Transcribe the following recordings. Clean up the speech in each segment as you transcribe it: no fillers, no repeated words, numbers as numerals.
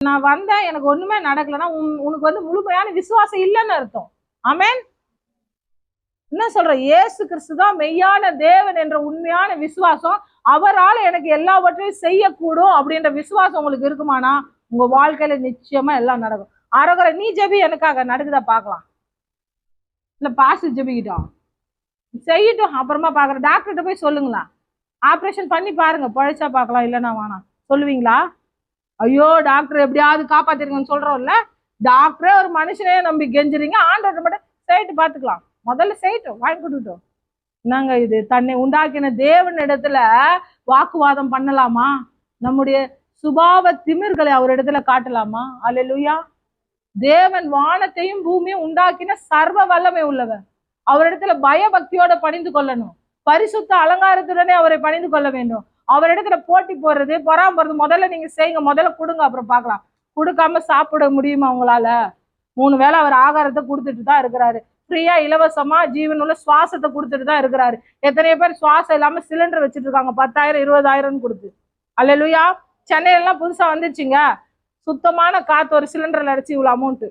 நான் வந்தேன் எனக்கு ஒண்ணுமே நடக்கலன்னா உனக்கு வந்து முழுமையான விசுவாசம் இல்லைன்னு அர்த்தம். ஆமென். என்ன சொல்ற, இயேசு கிறிஸ்து தான் மெய்யான தேவன் என்ற உண்மையான விசுவாசம், அவரால் எனக்கு எல்லாவற்றையும் செய்யக்கூடும் அப்படின்ற விசுவாசம் உங்களுக்கு இருக்குமானா உங்க வாழ்க்கையில நிச்சயமா எல்லாம் நடக்கும். அரகுற நீ ஜெபி, எனக்காக நடக்குதா பார்க்கலாம். இல்ல பாசு ஜெபிக்கிட்டோம் செய்யட்டும், அப்புறமா பாக்குறேன். டாக்டர்கிட்ட போய் சொல்லுங்களா, ஆப்ரேஷன் பண்ணி பாருங்க, பழைச்சா பார்க்கலாம், இல்லைன்னா வேணாம் சொல்லுவீங்களா? ஐயோ டாக்டர் எப்படியாவது காப்பாத்திருங்கன்னு சொல்றோம்ல, டாக்டரே ஒரு மனுஷனே நம்பி கெஞ்சுறீங்க, ஆண்டவர் மட்டும் செய்யிட்டு பாத்துக்கலாம். முதல்ல செய்யட்டும், வாங்கி கொடுக்கட்டும். என்னங்க இது, தன்னை உண்டாக்கின தேவன் இடத்துல வாக்குவாதம் பண்ணலாமா? நம்முடைய சுபாவ திமிர்களை அவர் இடத்துல காட்டலாமா? அல்லேலூயா. தேவன் வானத்தையும் பூமியும் உண்டாக்கின சர்வ வல்லமை உள்ளவர். அவரிடத்துல பயபக்தியோட பணிந்து கொள்ளணும், பரிசுத்த அலங்காரத்துடனே அவரை பணிந்து கொள்ள வேண்டும். அவரிடத்துல போட்டி போடுறது பொறாம போறது முதல்ல நீங்க செய்யுங்க, முதல்ல கொடுங்க, அப்புறம் பார்க்கலாம். கொடுக்காம சாப்பிட முடியுமா உங்களால? 3 வேளை அவர் ஆகாரத்தை கொடுத்துட்டு தான் இருக்கிறாரு, ஃப்ரீயா இலவசமா ஜீவனுள்ள சுவாசத்தை கொடுத்துட்டு தான் இருக்கிறாரு. எத்தனையோ பேர் சுவாசம் இல்லாம சிலிண்டர் வச்சுட்டு இருக்காங்க, 10,000 20,000 கொடுத்து. அல்லேலூயா. சென்னையிலாம் புதுசா வந்துருச்சுங்க, சுத்தமான காத்து ஒரு சிலிண்டர்ல அடிச்சு இவ்வளவு அமௌண்ட்.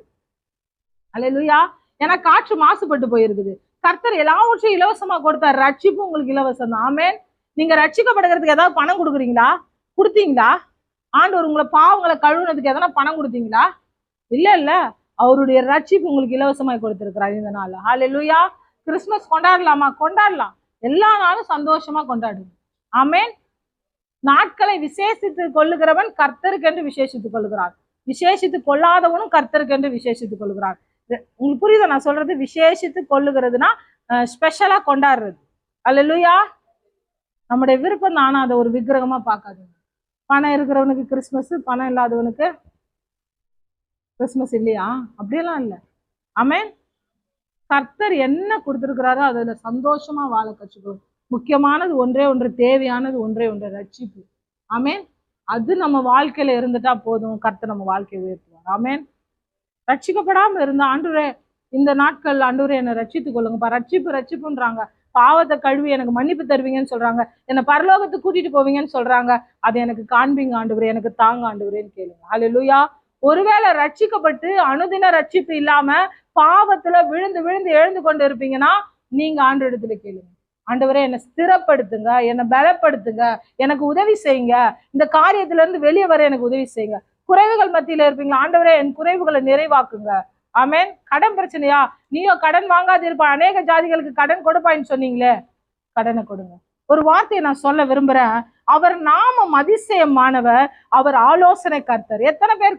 அல்லேலூயா. ஏன்னா காற்று மாசுபட்டு போயிருக்குது. கர்த்தர் எல்லாவற்றையும் இலவசமா கொடுத்தாரு, ரட்சிப்பு உங்களுக்கு இலவசம் தான். ஆமென். நீங்க ரட்சிக்கப்படுகிறதுக்கு ஏதாவது பணம் கொடுக்குறீங்களா? கொடுத்தீங்களா? ஆண்டவர் உங்களை பாவங்களை கழுவுனதுக்கு எதனா பணம் கொடுத்தீங்களா? இல்ல. அவருடைய ரட்சிப்பு உங்களுக்கு இலவசமாய் கொடுத்திருக்கிறார் இந்த நாள். ஹல்லேலூயா. கிறிஸ்துமஸ் கொண்டாடலாமா? கொண்டாடலாம். எல்லா நாளும் சந்தோஷமா கொண்டாடுங்க. ஆமென். நாட்களை விசேஷித்து கொள்ளுகிறவன் கர்த்தருக்கென்று விசேஷித்துக் கொள்ளுகிறான், விசேஷித்து கொள்ளாதவனும் கர்த்தருக்கென்று விசேஷித்துக் கொள்ளுகிறான். உங்களுக்கு புரியுதா நான் சொல்றது? விசேஷித்து கொள்ளுகிறதுனா ஸ்பெஷலா கொண்டாடுறது. அல்லேலூயா. நம்முடைய விருப்பம் தானா அதை ஒரு விக்கிரகமா பார்க்காதீங்க. பணம் இருக்கிறவனுக்கு கிறிஸ்துமஸ், பணம் இல்லாதவனுக்கு கிறிஸ்துமஸ் இல்லையா? அப்படியெல்லாம் இல்லை. ஆமென். கர்த்தர் என்ன கொடுத்திருக்கிறாரோ அதுல சந்தோஷமா வாழ கற்றுக்கணும். முக்கியமானது ஒன்றே ஒன்று, தேவையானது ஒன்றே ஒன்று, ரட்சிப்பு. ஆமென். அது நம்ம வாழ்க்கையில இருந்துட்டா போதும், கர்த்தர் நம்ம வாழ்க்கையை உயர்த்துவார். ஆமென். ரட்சிக்கப்படாம இருந்தா ஆண்டவரே இந்த நாட்கள் ஆண்டவரே என்னை ரட்சித்துக் கொள்ளுங்கப்பா. ரட்சிப்புன்றாங்க, பாவத்தை கழுவி எனக்கு மன்னிப்பு தருவீங்கன்னு சொல்றாங்க, என்னை பரலோகத்துக்கு கூட்டிட்டு போவீங்கன்னு சொல்றாங்க. அதை எனக்கு காண்பீங்க ஆண்டவரே, எனக்கு தாங்க ஆண்டவரேன்னு கேளுங்க. ஹல்லேலூயா. ஒருவேளை ரட்சிக்கப்பட்டு அனுதின ரட்சிப்பு இல்லாம பாவத்துல விழுந்து விழுந்து எழுந்து கொண்டு இருப்பீங்கன்னா நீங்க ஆண்டவரிடத்துல கேளுங்க, ஆண்டவரே என்னை ஸ்திரப்படுத்துங்க, என்னை பலப்படுத்துங்க, எனக்கு உதவி செய்யுங்க, இந்த காரியத்துல இருந்து வெளியே வர எனக்கு உதவி செய்யுங்க. குறைவுகள் மத்தியில இருப்பீங்களா, ஆண்டவரே என் குறைவுகளை நிறைவாக்குங்க. ஆமென். கடன் பிரச்சனையா, நீயோ கடன் வாங்காது இருப்பா, அநேக ஜாதிகளுக்கு கடன் கொடுப்பான்னு சொன்னீங்களே, கடனை கொடுங்க. ஒரு வார்த்தையை நான் சொல்ல விரும்புறேன், அவர் நாமம் அதிசயமானவர், அவர் ஆலோசனை கர்த்தர். எத்தனை பேர்